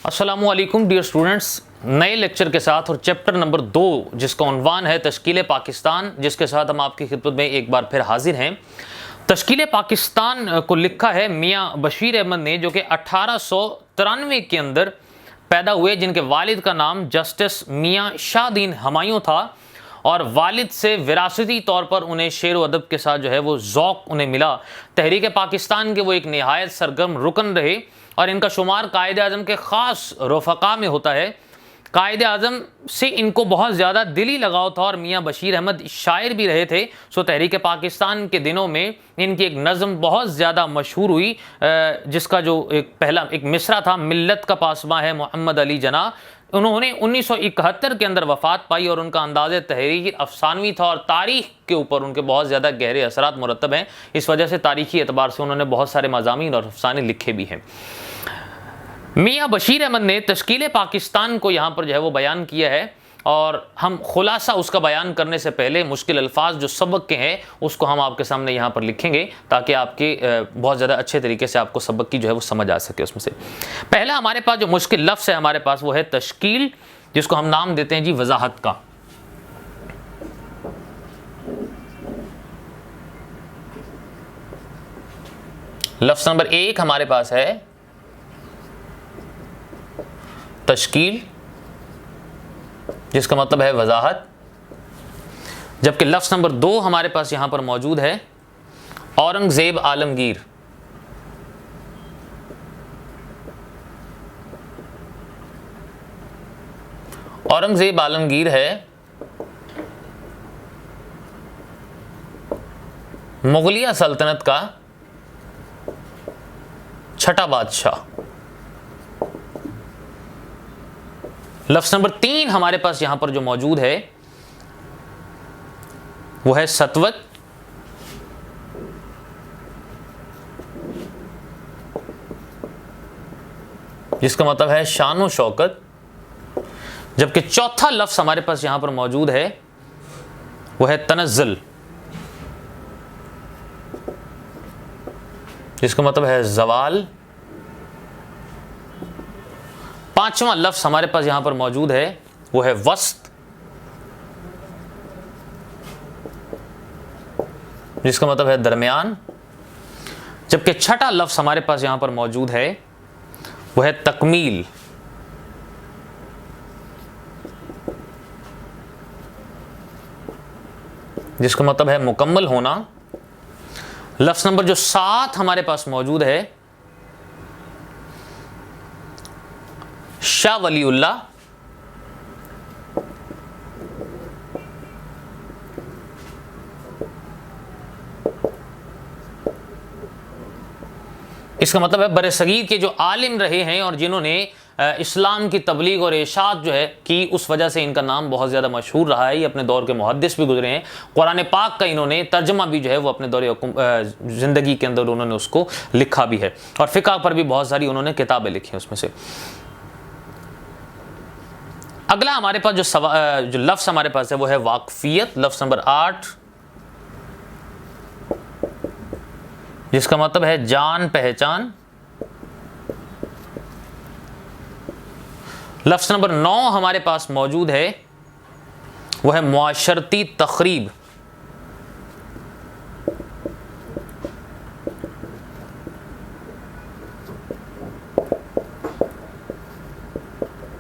अस्सलामुअलैकुम dear students, नए lecture के साथ और चैप्टर नंबर 2 जिसका उन्वान है तश्कील पाकिस्तान, जिसके साथ हम आपकी खिदमत में एक बार फिर हाजिर हैं। तश्कील पाकिस्तान को लिखा है मियाँ बशीर अहमद ने, जो कि 1893 के अंदर पैदा हुए, जिनके वालिद का नाम जस्टिस मियाँ शाहदीन हमायूं था और वालिद से विरासती तौर पर उन्हें शेर व अदब के साथ जो है वो ज़ौक़ उन्हें मिला। तहरीक पाकिस्तान के वो एक नहायत सरगर्म रुकन रहे और इनका शुमार कायद आज़म के ख़ास रफ़क़ा में होता है। कायद आज़म से इनको बहुत ज़्यादा दिली लगाव था और मियाँ बशीर अहमद शायर भी रहे थे। सो तहरीक पाकिस्तान के दिनों में इनकी एक नज़म बहुत ज़्यादा मशहूर हुई, जिसका जो एक मिसरा था, मिल्लत का पासबा है मोहम्मद अली जना। उन्होंने 1971 के अंदर वफ़ात पाई और उनका अंदाज़ तहरीर अफसानवी था और तारीख़ के ऊपर उनके बहुत ज़्यादा गहरे असरात मुरतब हैं। इस वजह से तारीख़ी एतबार से उन्होंने बहुत सारे मज़ामीन और अफसाने लिखे भी हैं। मियाँ बशीर अहमद ने तश्कील पाकिस्तान को यहाँ पर जो है वो बयान किया है और हम खुलासा उसका बयान करने से पहले मुश्किल अल्फाज जो सबक के हैं उसको हम आपके सामने यहाँ पर लिखेंगे ताकि आपके बहुत ज़्यादा अच्छे तरीके से आपको सबक की जो है वो समझ आ सके। उसमें से पहला हमारे पास जो मुश्किल लफ्ज़ है हमारे पास वो है तश्कील, जिसको हम नाम देते हैं जी वजाहत का। लफ्ज़ नंबर 1 हमारे पास है तश्कील, जिसका मतलब है वजाहत, जबकि लफ्ज़ नंबर 2 हमारे पास यहां पर मौजूद है औरंगज़ेब आलमगीर। औरंगज़ेब आलमगीर है मुगलिया सल्तनत का छठा बादशाह। लफ्ज़ नंबर 3 हमारे पास यहां पर जो मौजूद है वो है सतवत, जिसका मतलब है शान शौकत, जबकि चौथा लफ्ज़ हमारे पास यहां पर मौजूद है वो है तनज़्ज़ुल, जिसका मतलब है ज़वाल। पांचवां लफ्ज़ हमारे पास यहां पर मौजूद है वो है वस्त, जिसका मतलब है दरमियान, जबकि छठा लफ्ज़ हमारे पास यहां पर मौजूद है वो है तकमील, जिसका मतलब है मुकम्मल होना। लफ्ज़ नंबर जो 7 हमारे पास मौजूद है शाह वलीउल्लाह, इसका मतलब है बरसगीर के जो आलिम रहे हैं और जिन्होंने इस्लाम की तबलीग और इरशाद जो है की, उस वजह से इनका नाम बहुत ज़्यादा मशहूर रहा है। ये अपने दौर के मुहद्दिस भी गुजरे हैं। कुरान पाक का इन्होंने तर्जमा भी जो है वो अपने दौर ज़िंदगी के अंदर उन्होंने उसको लिखा भी है और फ़िक़्ह पर भी बहुत सारी उन्होंने किताबें लिखी हैं उसमें से। अगला हमारे पास जो लफ्ज़ हमारे पास है वो है वाक़फ़ियत, लफ्ज़ नंबर 8, जिसका मतलब है जान पहचान। लफ्ज़ नंबर 9 हमारे पास मौजूद है वो है मुआशरती तक़रीब,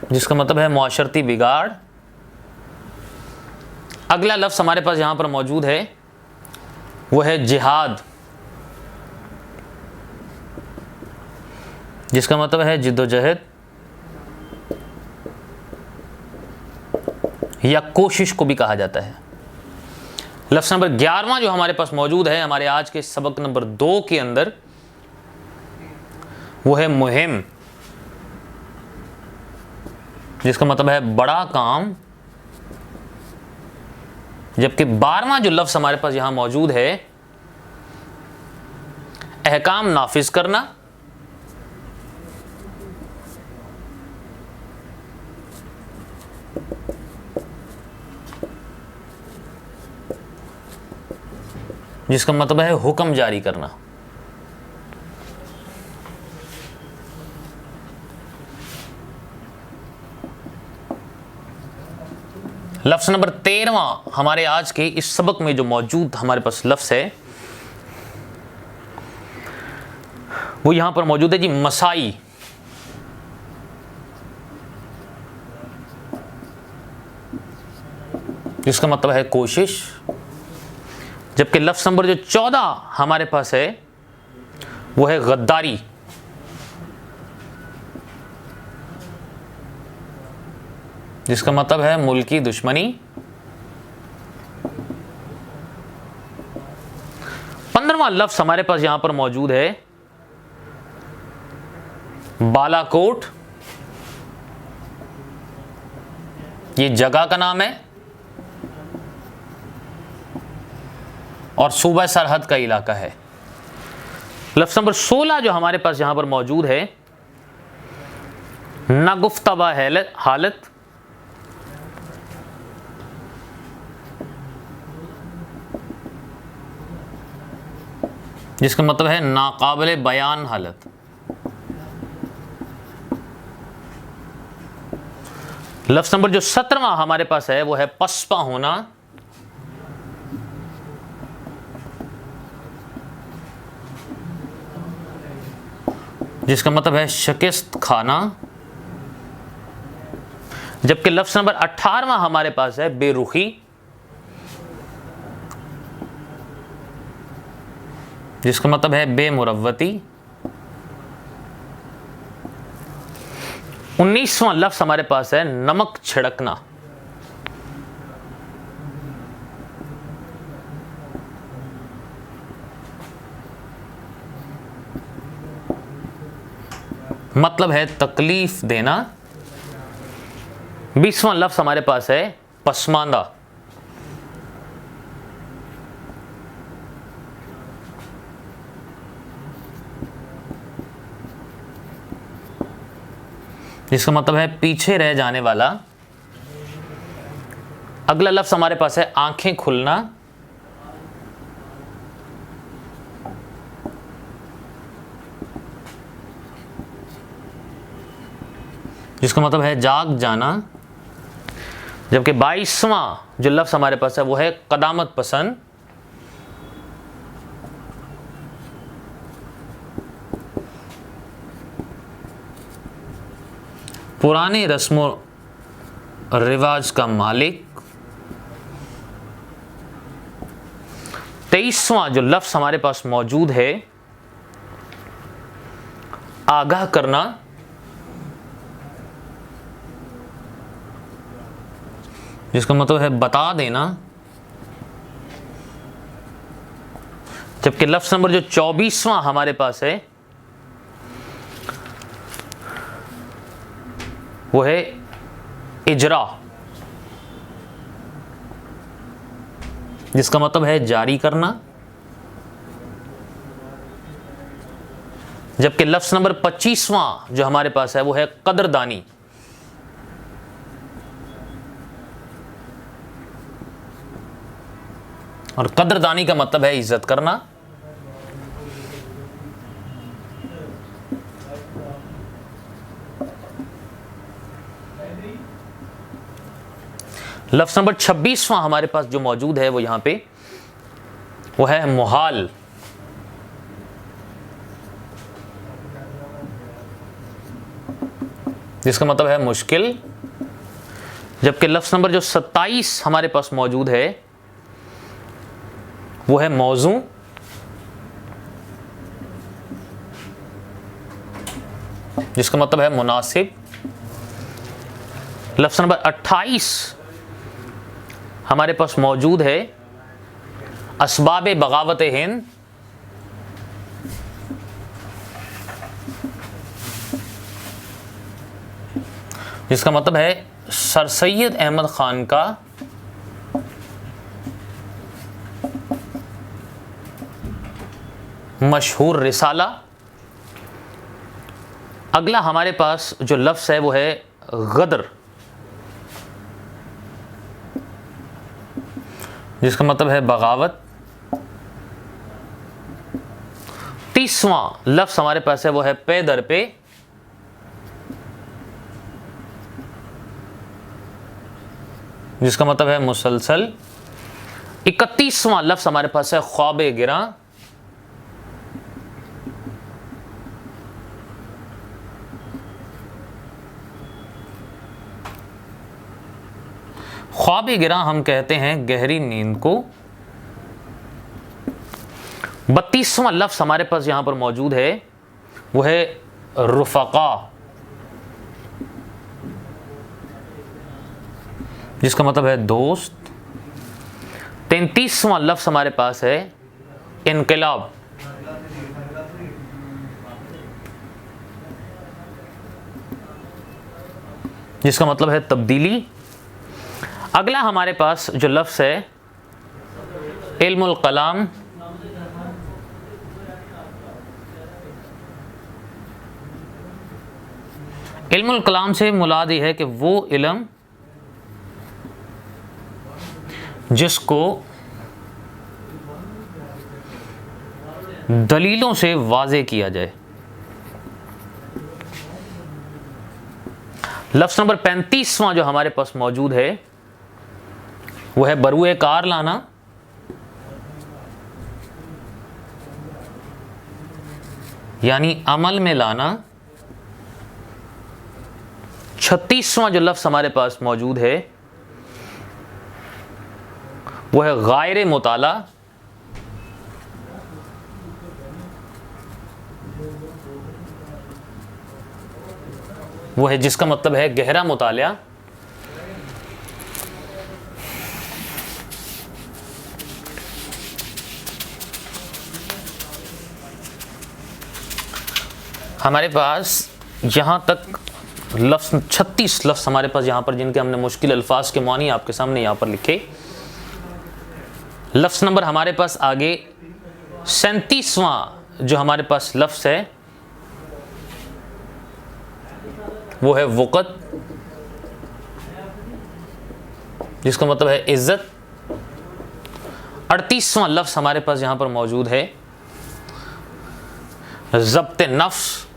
जिसका मतलब है मुआशरती बिगाड़। अगला लफ्ज़ हमारे पास यहां पर मौजूद है वो है जिहाद, जिसका मतलब है जिद्दोजहद या कोशिश को भी कहा जाता है। लफ्ज़ नंबर 11वां जो हमारे पास मौजूद है हमारे आज के सबक नंबर 2 के अंदर वो है मुहिम, जिसका मतलब है बड़ा काम, जबकि 12वां जो लफ्ज़ हमारे पास यहां मौजूद है अहकाम नाफिज करना, जिसका मतलब है हुक्म जारी करना। लफ्ज़ नंबर 13वां हमारे आज के इस सबक में जो मौजूद हमारे पास लफ्ज़ है वो यहां पर मौजूद है जी, मसाई। जिसका मतलब है कोशिश। जबकि लफ्ज़ नंबर जो 14 हमारे पास है वो है गद्दारी। जिसका मतलब है मुल्की दुश्मनी। 15वां लफ्ज़ हमारे पास यहां पर मौजूद है बालाकोट। ये जगह का नाम है और सूबा सरहद का इलाका है। लफ्ज़ नंबर 16 जो हमारे पास यहां पर मौजूद है नागुफ्तबा हालत। जिसका मतलब है नाकाबिले बयान हालत। लफ्ज़ नंबर जो 17वां हमारे पास है वो है पसपा होना। जिसका मतलब है शिकस्त खाना। जबकि लफ्ज़ नंबर 18वां हमारे पास है बेरुखी। जिसका मतलब है बेमुरव्वती। 19वां लफ्ज़ हमारे पास है नमक छिड़कना। मतलब है तकलीफ देना। 20वां लफ्ज़ हमारे पास है पसमानदा। जिसका मतलब है पीछे रह जाने वाला। अगला लफ्ज़ हमारे पास है आंखें खुलना। जिसका मतलब है जाग जाना। जबकि 22वां जो लफ्ज़ हमारे पास है वो है कदामत पसंद। पुराने रस्मों रिवाज का मालिक। 23वां जो लफ्ज़ हमारे पास मौजूद है आगाह करना। जिसका मतलब है बता देना। जबकि लफ्ज़ नंबर जो 24वां हमारे पास है वो है इजरा। जिसका मतलब है जारी करना। जबकि लफ्ज़ नंबर 25वां जो हमारे पास है वो है कदरदानी। और कदरदानी का मतलब है इज्जत करना। लफ्ज़ नंबर 26वां हमारे पास जो मौजूद है वो यहां पे वो है मुहाल। जिसका मतलब है मुश्किल। जबकि लफ्ज़ नंबर जो 27 हमारे पास मौजूद है वो है मौजू। जिसका मतलब है मुनासिब। लफ्ज़ नंबर 28 हमारे पास मौजूद है असबाब बगावत हिंद। जिसका मतलब है सर सैयद अहमद खान का मशहूर रिसाला। अगला हमारे पास जो लफ्ज़ है वो है गदर। जिसका मतलब है बगावत। 30वां लफ्ज़ हमारे पास है वो है पे दर पे। जिसका मतलब है मुसलसल। 31वां लफ्ज हमारे पास है ख्वाब गिरा। ख्वाब गिरा हम कहते हैं गहरी नींद को। 32वां लफ्ज हमारे पास यहां पर मौजूद है, वो है रुफका, जिसका मतलब है दोस्त। 33वां लफ्ज हमारे पास है इनकलाब, जिसका मतलब है तब्दीली। अगला हमारे पास जो लफ्ज है इल्मुल कलाम, इल्मुल कलाम से मुराद ये है कि वो इल्म जिसको दलीलों से वाज़े किया जाए। लफ्ज नंबर 35वां जो हमारे पास मौजूद है वो है बरूए कार लाना। यानी अमल में लाना। 36वां जो लफ्ज हमारे पास मौजूद है वो है गायरे मुताला। वो है जिसका मतलब है गहरा मुतालिया। हमारे पास जहाँ तक लफ्ज़ 36 लफ्ज़ हमारे पास यहाँ पर जिनके हमने मुश्किल अल्फाज के मानी आपके सामने यहाँ पर लिखे। लफ्ज़ नंबर हमारे पास आगे 37वां जो हमारे पास लफ्ज़ है वो है वक़्त, जिसका मतलब है इज्जत। 38वां लफ्ज़ हमारे पास यहाँ पर मौजूद है ज़ब्त नफ्स,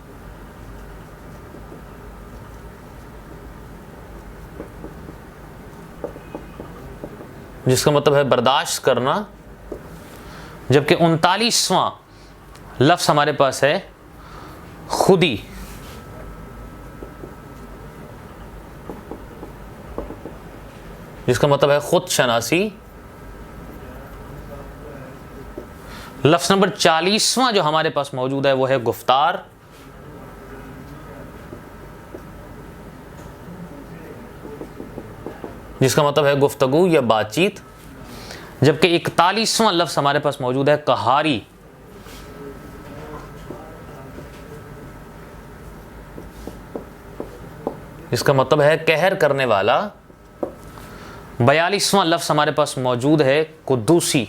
जिसका मतलब है बर्दाश्त करना। जबकि 39वां लफ्ज़ हमारे पास है खुदी, जिसका मतलब है खुद शनासी। लफ्ज़ नंबर 40वां जो हमारे पास मौजूद है वो है गुफ्तार, जिसका मतलब है गुफ्तगू या बातचीत। जबकि 41वां लफ्ज़ हमारे पास मौजूद है कहारी, जिसका मतलब है कहर करने वाला। 42वां लफ्ज़ हमारे पास मौजूद है कुद्दूसी,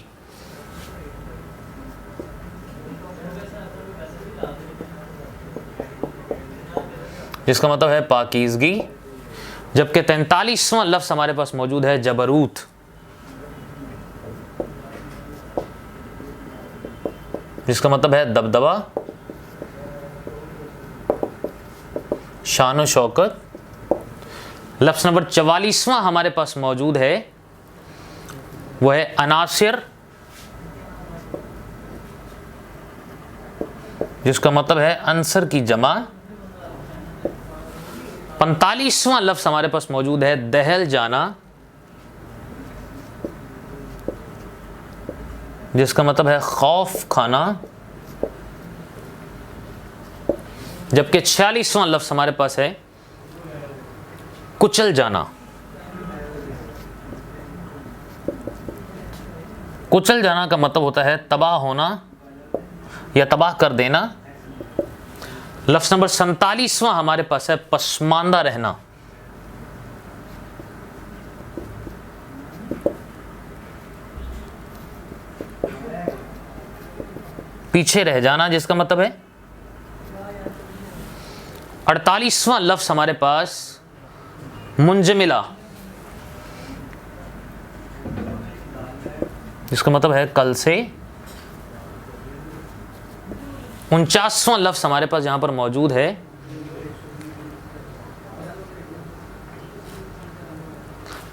जिसका मतलब है पाकीज़गी। जबकि 43वां लफ्ज़ हमारे पास मौजूद है जबरूत, जिसका मतलब है दबदबा, शान व शौकत। लफ्ज़ नंबर 44वां हमारे पास मौजूद है वो है अनासिर, जिसका मतलब है अंसर की जमा। 45वां लफ्ज़ हमारे पास मौजूद है दहल जाना, जिसका मतलब है खौफ खाना। जबकि 46वां लफ्ज़ हमारे पास है कुचल जाना। कुचल जाना का मतलब होता है तबाह होना या तबाह कर देना। लफ्ज़ नंबर 47वां हमारे पास है पसमानदा रहना, पीछे रह जाना, जिसका मतलब है। 48वां लफ्ज़ हमारे पास मुंजमिला, जिसका मतलब है कल से। 49वां लफ्ज़ हमारे पास यहां पर मौजूद है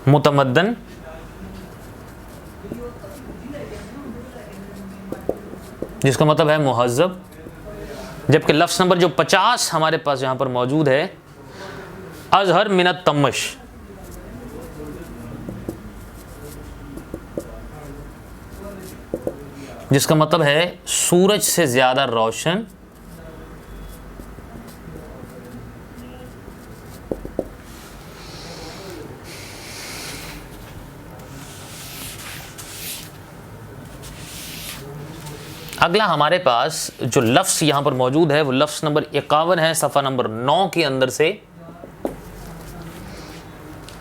मुतमद्दन, जिसका मतलब है मुहज्जब। जबकि लफ्ज़ नंबर जो 50 हमारे पास यहां पर मौजूद है, अजहर मिनत तमश, जिसका मतलब है सूरज से ज्यादा रोशन। अगला हमारे पास जो लफ्ज़ यहां पर मौजूद है वो लफ्ज़ नंबर 51 है, सफ़ा नंबर 9 के अंदर से।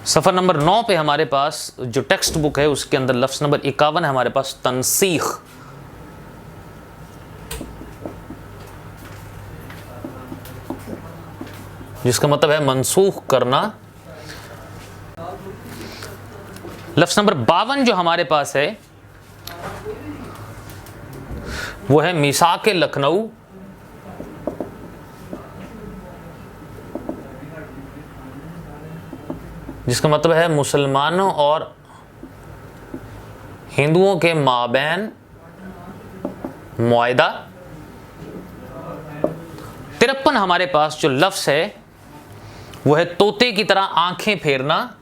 सफ़ा नंबर 9 पे हमारे पास जो टेक्स्ट बुक है उसके अंदर लफ्ज़ नंबर 51 है हमारे पास, तनसीख, जिसका मतलब है मनसूख करना। लफ्ज़ नंबर 52 जो हमारे पास है वो है मिसाक लखनऊ, जिसका मतलब है मुसलमानों और हिंदुओं के माबैन मुआहदा। 53 हमारे पास जो लफ्ज़ है वो है तोते की तरह आंखें फेरना,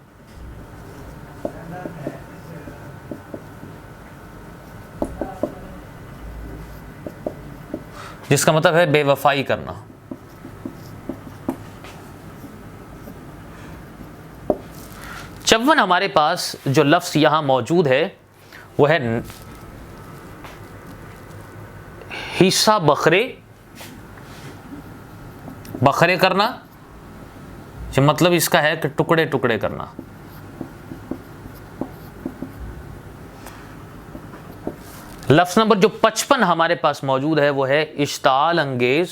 जिसका मतलब है बेवफाई करना। चौवन हमारे पास जो लफ्ज़ यहां मौजूद है वो है हिस्सा बकरे, बकरे करना, जो मतलब इसका है कि टुकड़े टुकड़े करना। लफ्ज़ नंबर जो 55 हमारे पास मौजूद है वो है इश्ताल अंगेज,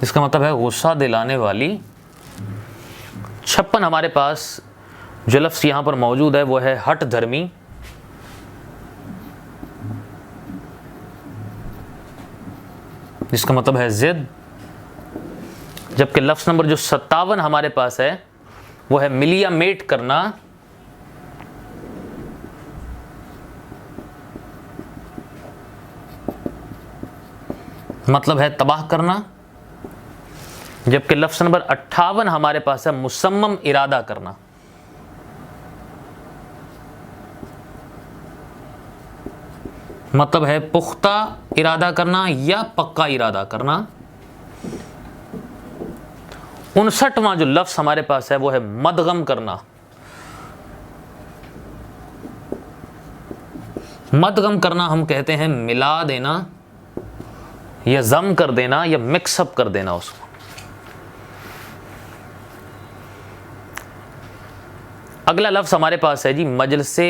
इसका मतलब है गुस्सा दिलाने वाली। 56 हमारे पास जो लफ्ज़ यहां पर मौजूद है वो है हट धर्मी, जिसका मतलब है जिद। जबकि लफ्ज़ नंबर जो 57 हमारे पास है वो है मिलिया मेट करना, मतलब है तबाह करना। जबकि लफ्ज़ नंबर 58 हमारे पास है मुसम्मम इरादा करना, मतलब है पुख्ता इरादा करना या पक्का इरादा करना। 59वां जो लफ्ज़ हमारे पास है वो है मदगम करना। मदगम करना हम कहते हैं मिला देना या जम कर देना या मिक्सअप कर देना उसको। अगला लफ्ज़ हमारे पास है जी मजलिसे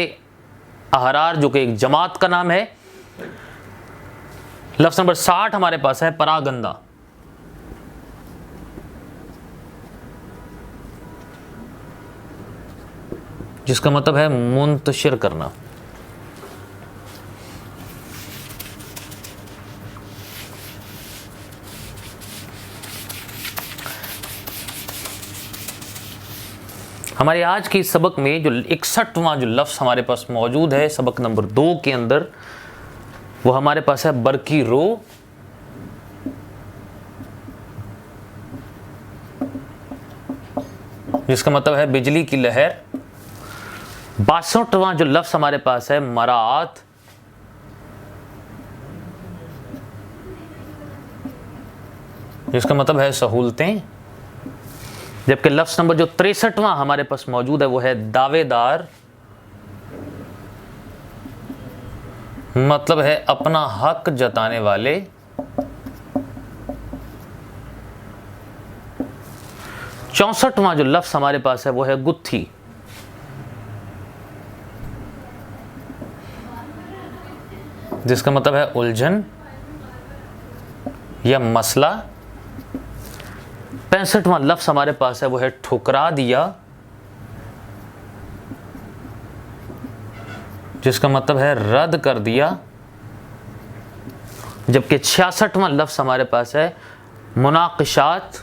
अहरार, जो कि एक जमात का नाम है। लफ्ज़ नंबर 60 हमारे पास है परागंदा, जिसका मतलब है मुंतशिर करना। हमारे आज के सबक में जो 61वां जो लफ्ज़ हमारे पास मौजूद है सबक नंबर 2 के अंदर, वो हमारे पास है बरकी रो, जिसका मतलब है बिजली की लहर। 62वां जो लफ्ज़ हमारे पास है मरात, जिसका मतलब है सहूलतें। जबकि लफ्ज़ नंबर जो 63वां हमारे पास मौजूद है वो है दावेदार, मतलब है अपना हक जताने वाले। 64वां जो लफ्ज़ हमारे पास है वो है गुत्थी, जिसका मतलब है उलझन या मसला। 65वां लफ्ज़ हमारे पास है वो है ठुकरा दिया, जिसका मतलब है रद्द कर दिया। जबकि 66वां लफ्ज़ हमारे पास है मुनाकिशात,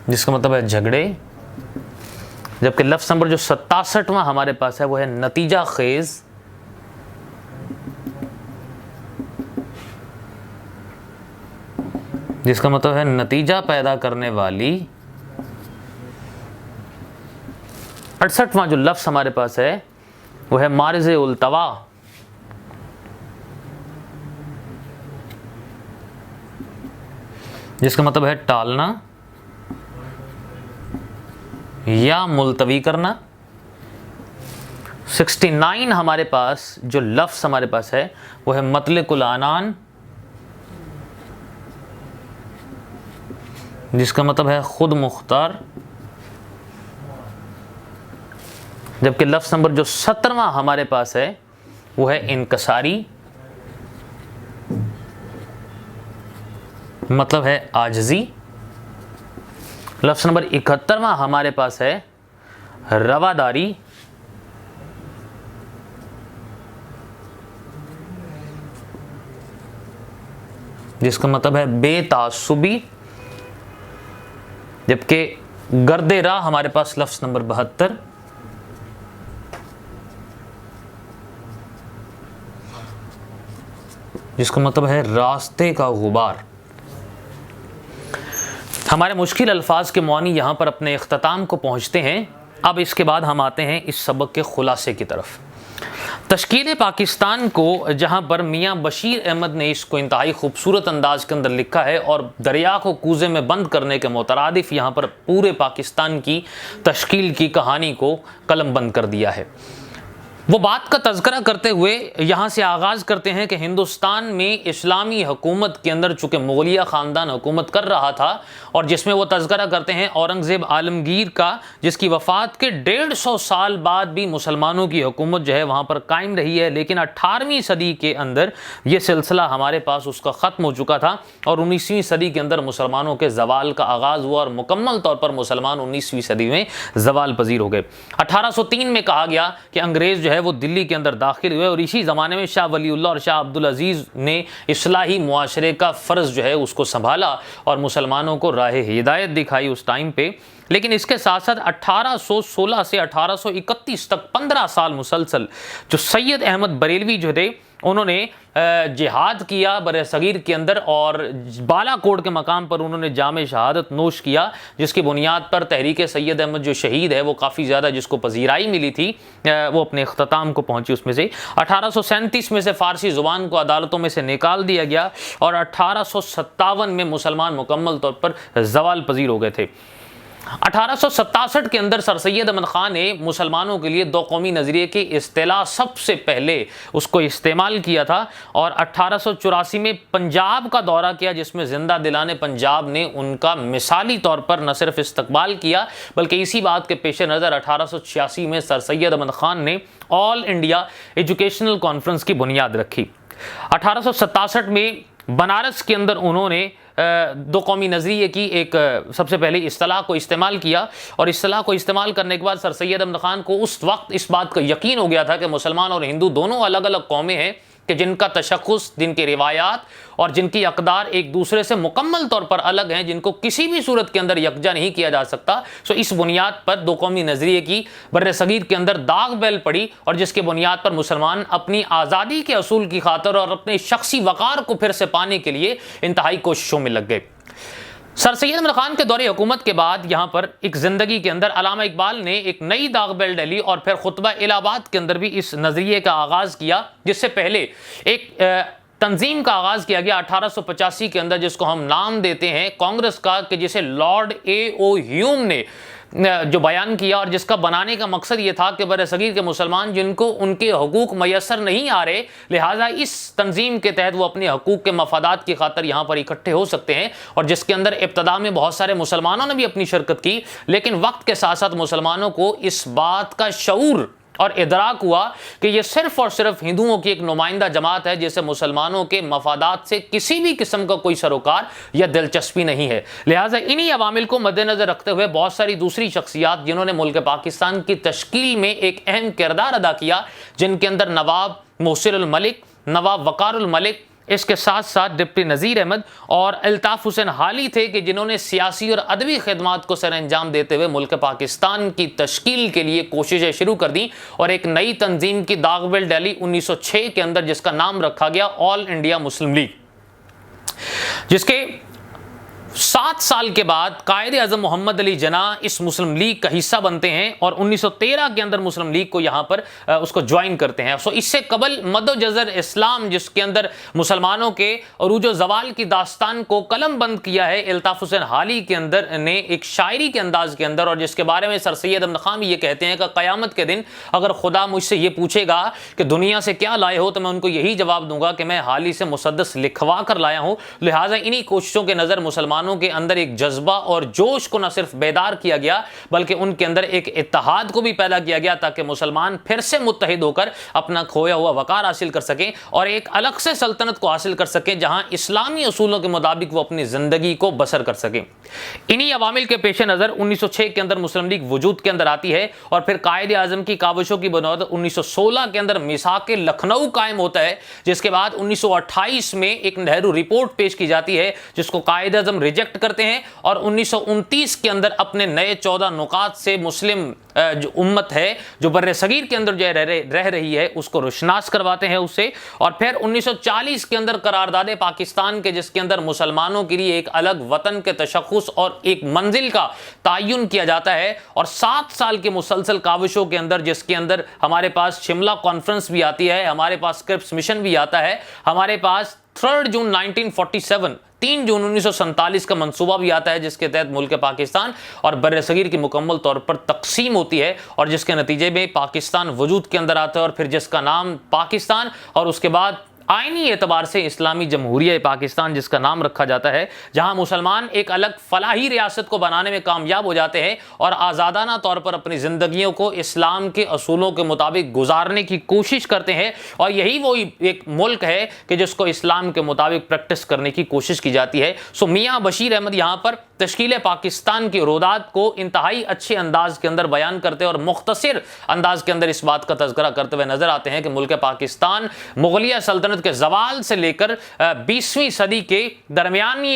जिसका मतलब है झगड़े। जबकि लफ्ज़ नंबर जो 67वां हमारे पास है वो है नतीजा खेज, जिसका मतलब है नतीजा पैदा करने वाली। 68वां जो लफ्ज़ हमारे पास है वो है मारिज़ उल्तवा, जिसका मतलब है टालना या मुलतवी करना। 69 हमारे पास जो लफ्ज़ हमारे पास है वो है मतलकुल आनान, जिसका मतलब है खुद मुख्तार। जबकि लफ्ज़ नंबर जो 17वां हमारे पास है वो है इनकसारी, मतलब है आजजी। लफ्ज़ नंबर 71वां हमारे पास है रवादारी, जिसका मतलब है बेतासुबी। जबकि गर्दे राह हमारे पास लफ्ज़ नंबर 72, जिसका मतलब है रास्ते का गुबार। हमारे मुश्किल अल्फाज के मौनी यहाँ पर अपने इख्तिताम को पहुँचते हैं। अब इसके बाद हम आते हैं इस सबक के खुलासे की तरफ। तश्कील पाकिस्तान को जहाँ पर मियाँ बशीर अहमद ने इसको इंतहाई खूबसूरत अंदाज के अंदर लिखा है और दरिया को कूजे में बंद करने के मुतरादिफ यहाँ पर पूरे पाकिस्तान की तश्कील की कहानी को कलमबंद कर दिया है। वो बात का तज़किरा करते हुए यहाँ से आगाज़ करते हैं कि हिंदुस्तान में इस्लामी हुकूमत के अंदर चूँकि मुग़लिया ख़ानदान हुकूमत कर रहा था और जिसमें वो तज़किरा करते हैं औरंगज़ेब आलमगीर का, जिसकी वफ़ात के 150 साल बाद भी मुसलमानों की हुकूमत जो है वहाँ पर कायम रही है। लेकिन 18वीं सदी के अंदर ये सिलसिला हमारे पास उसका ख़त्म हो चुका था और 19वीं सदी के अंदर मुसलमानों के ज़वाल का आगाज़ हुआ और मुकम्मल तौर पर मुसलमान 19वीं सदी में ज़वाल पजीर हो गए। 1803 में कहा गया कि अंग्रेज़ जो है वो दिल्ली के अंदर दाखिल हुए और इसी ज़माने में शाह वलीउल्लाह और शाह अब्दुल अजीज़ ने इस्लाही मुआशरे का फ़र्ज़ जो है उसको संभाला और मुसलमानों को राह हिदायत दिखाई उस टाइम पे। लेकिन इसके साथ साथ 1816 से 1831 तक 15 साल मुसलसल जो सैयद अहमद बरेलवी जो थे उन्होंने जिहाद किया बर सगीर के अंदर और बालाकोट के मकाम पर उन्होंने जामे शहादत नोश किया, जिसकी बुनियाद पर तहरीक सैयद अहमद जो शहीद है वो काफ़ी ज़्यादा जिसको पजीराई मिली थी वो अपने अख्ताम को पहुंची। उसमें से 1837 में से फ़ारसी ज़ुबान को अदालतों में से निकाल दिया गया और 1857 में मुसलमान मुकम्मल तौर पर ज़वाल पजीर हो गए थे। 1867 के अंदर सर सैयद अहमद ख़ान ने मुसलमानों के लिए दो कौमी नज़रिए की इस्तिलाह सबसे पहले उसको इस्तेमाल किया था और 1884 में पंजाब का दौरा किया, जिसमें ज़िंदा दिलाने पंजाब ने उनका मिसाली तौर पर न सिर्फ इस्तकबाल किया बल्कि इसी बात के पेश नज़र 1886 में सर सैयद अहमद ख़ान ने ऑल इंडिया एजुकेशनल कॉन्फ्रेंस की बुनियाद रखी। 1867 में बनारस के अंदर उन्होंने दो कौमी नज़रिए की एक सबसे पहले इस्तिलाह को इस्तेमाल किया और इस्तिलाह को इस्तेमाल करने के बाद सर सैयद अहमद ख़ान को उस वक्त इस बात का यकीन हो गया था कि मुसलमान और हिंदू दोनों अलग अलग कौमें हैं कि जिनका तशख़्ख़ुस, जिनकी रिवायात और जिनकी अक़दार एक दूसरे से मुकम्मल तौर पर अलग हैं, जिनको किसी भी सूरत के अंदर यकजा नहीं किया जा सकता। सो इस बुनियाद पर दो कौमी नज़रिए की बर्र सगीर के अंदर दाग बैल पड़ी और जिसके बुनियाद पर मुसलमान अपनी आज़ादी के असूल की खातर और अपने शख्सी वक़ार को फिर से पाने के लिए इंतहाई कोशिशों में लग गए। सर सैयद अहमद ख़ान के दौरे हुकूमत के बाद यहाँ पर एक ज़िंदगी के अंदर अल्लामा इकबाल ने एक नई दाग बेल डाली और फिर खुतबा इलाहाबाद के अंदर भी इस नज़रिए का आगाज़ किया, जिससे पहले एक तंजीम का आगाज़ किया गया 1885 के अंदर, जिसको हम नाम देते हैं कांग्रेस का, कि जिसे लॉर्ड A.O. ह्यूम ने जो बयान किया और जिसका बनाने का मकसद ये था कि बरसगीर के मुसलमान जिनको उनके हकूक़ मैसर नहीं आ रहे, लिहाजा इस तंजीम के तहत वो अपने हकूक़ के मफादात की खातर यहाँ पर इकट्ठे हो सकते हैं और जिसके अंदर इब्तदा में बहुत सारे मुसलमानों ने भी अपनी शिरकत की, लेकिन वक्त के साथ साथ मुसलमानों को इस बात का शऊर और इदराक हुआ कि यह सिर्फ और सिर्फ हिंदुओं की एक नुमाइंदा जमात है जिसे मुसलमानों के मफादात से किसी भी किस्म का कोई सरोकार या दिलचस्पी नहीं है। लिहाजा इन्हीं अवामिल को मद्देनजर रखते हुए बहुत सारी दूसरी शख्सियात जिन्होंने मुल्क पाकिस्तान की तश्कील में एक अहम किरदार अदा किया, जिनके अंदर नवाब मोहसिनुल मलिक, नवाब वक़ारुल मलिक, इसके साथ साथ डिप्टी नज़ीर अहमद और अल्ताफ़ हुसैन हाली थे कि जिन्होंने सियासी और अदबी खिदमात को सरअंजाम देते हुए मुल्क पाकिस्तान की तश्कील के लिए कोशिशें शुरू कर दी और एक नई तंजीम की दागबिल डाली 1906 के अंदर, जिसका नाम रखा गया ऑल इंडिया मुस्लिम लीग, जिसके 7 साल के बाद कायदे आज़म मोहम्मद अली जना इस मुस्लिम लीग का हिस्सा बनते हैं और 1913 के अंदर मुस्लिम लीग को यहाँ पर उसको ज्वाइन करते हैं। सो इससे कबल मदोजज़र इस्लाम, जिसके अंदर मुसलमानों के अरूज ज़वाल की दास्तान को कलम बंद किया है अल्ताफ़ हुसैन हाली के अंदर ने एक शायरी के अंदाज के अंदर, और जिसके बारे में सर सैयद अहमद खान ये कहते हैं कि क़यामत के दिन अगर खुदा मुझसे ये पूछेगा कि दुनिया से क्या लाए हो, तो मैं उनको यही जवाब दूंगा कि मैं हाली से मुसद्दस लिखवा कर लाया हूँ। लिहाजा इन्हीं कोशिशों के नज़र मुसलमानों के अंदर एक जज्बा और जोश को न सिर्फ बेदार किया गया बल्कि उनके अंदर एक इत्तेहाद को भी पैदा किया गया ताकि मुसलमान फिर से मुत्तहिद होकर अपना खोया हुआ वकार हासिल कर सकें और एक अलग से सल्तनत को हासिल कर सकें जहां इस्लामी असूलों के मुताबिक वो अपनी जिंदगी को बसर कर सकें। इन्हीं अवामिल के पेश नज़र 1906 के अंदर मुस्लिम लीग वजूद के अंदर आती है और फिर कायदे आज़म की काविशों की बुनियाद 1916 के अंदर मिसाक लखनऊ कायम होता है, जिसके बाद 1928 में एक नेहरू रिपोर्ट पेश की जाती है जिसको कायदे आज़म रिजेक्ट करते हैं और 1929 के अंदर अपने नए 14 नुकात से मुस्लिम जो उम्मत है जो बर्रे सगीर के अंदर जो रह रही है उसको रोशनास करवाते हैं उससे। और फिर 1940 के अंदर करारदाद पाकिस्तान के, जिसके अंदर मुसलमानों के लिए एक अलग वतन के तशख़्ख़ुस और एक मंजिल का तयन किया जाता है और 7 साल के मुसलसल काविशों के अंदर, जिसके अंदर हमारे पास शिमला कॉन्फ्रेंस भी आती है, हमारे पास क्रिप्स मिशन भी आता है, हमारे पास 3 जून 1947 3 जून 1947 का मंसूबा भी आता है, जिसके तहत मुल्क पाकिस्तान और बर्रे सगीर की मुकम्मल तौर पर तकसीम होती है और जिसके नतीजे में पाकिस्तान वजूद के अंदर आता है और फिर जिसका नाम पाकिस्तान और उसके बाद आईनी एतबार से इस्लामी जमहूरिया पाकिस्तान जिसका नाम रखा जाता है, जहां मुसलमान एक अलग फलाही रियासत को बनाने में कामयाब हो जाते हैं और आज़ादाना तौर पर अपनी ज़िंदगियों को इस्लाम के असूलों के मुताबिक गुजारने की कोशिश करते हैं। और यही वो एक मुल्क है कि जिसको इस्लाम के मुताबिक प्रैक्टिस करने की कोशिश की जाती है। सो मियाँ बशीर अहमद यहाँ पर तश्कील पाकिस्तान की रोदात को इंतहाई अच्छे अंदाज के अंदर बयान करते हैं और मुख्तसर अंदाज के अंदर इस बात का तज़किरा करते हुए नजर आते हैं कि मुल्क पाकिस्तान मुगलिया सल्तनत के जवाल से लेकर 20वीं सदी के दरमियानी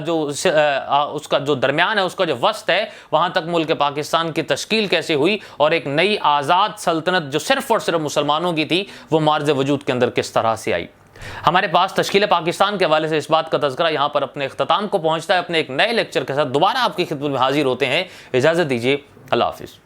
जो उसका जो दरमियान है, उसका जो वस्त है, वहां तक मुल्क पाकिस्तान की तश्कील कैसे हुई और एक नई आज़ाद सल्तनत जो सिर्फ और सिर्फ मुसलमानों की थी वो मार्ज वजूद के अंदर किस तरह से आई। हमारे पास तश्कील पाकिस्तान के हवाले से इस बात का तज़किरा यहाँ पर अपने इख्तिताम को पहुँचता है। अपने एक नए लेक्चर के साथ दोबारा आपकी खिदमत में हाजिर होते हैं। इजाज़त दीजिए, अल्लाह हाफिज़।